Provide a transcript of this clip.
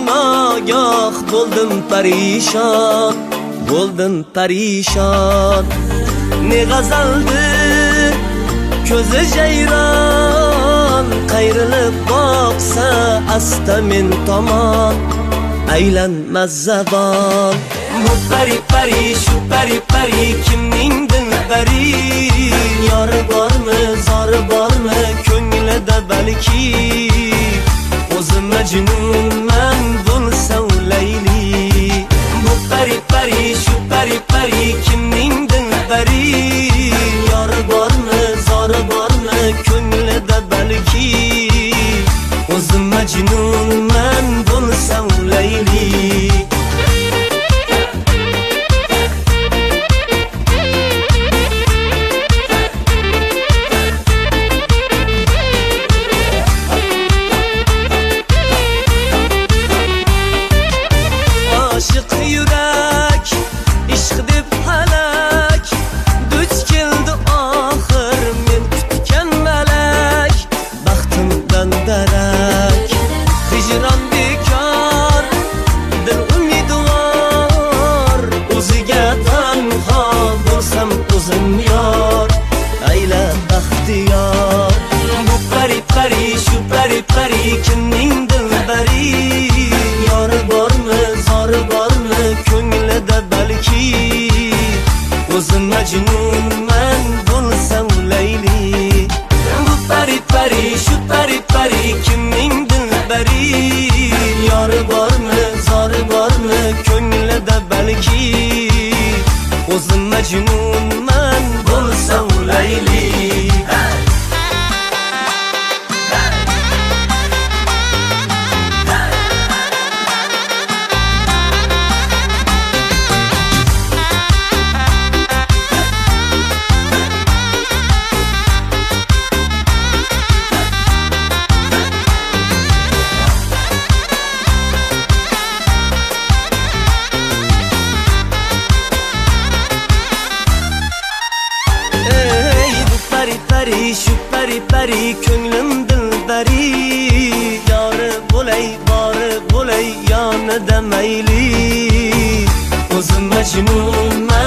nagah bo'ldim parishon, bo'ldim parishon. Ne g'azaldir ko'zi jayron, qayrilib boqsa asta men tomon aylanmaz zabon. Bu pari pari, shu pari pari, kimning dilbari? Yori bormi, zori bormi, ko'nglida balki? O'zim majnunman bo'lsa Layli. Bu pari pari, shu pari pari, kimning dilbari? Yori bormi, zori bormi, ko'nglida balki? O'zim majnunman bo'lsa Layli. Aşık yürek, ishq deb halak, duch keldi oxir men kutgan malak. Baxtimdan darak, hijron bekor, dil umidvor. O'ziga tanho bo'lsam o'zim yor, ayla baxtiyor. Bu pari pari, shu pari pari, kimning dilbari? Yori bormi, zori bormi, ko'nglida balki? O'zim majnunman bo'lsam Layli. Bu pari pari, shu pari pari, kimning dilbari? Yori bormi, zori bormi, ko'nglida balki? O'zim majnunman bo'lsam Layli. Shu pari pari, ko'nglim dilbari. Yori bo'lay, bori bo'lay, yonida mayli. O'zim majnunman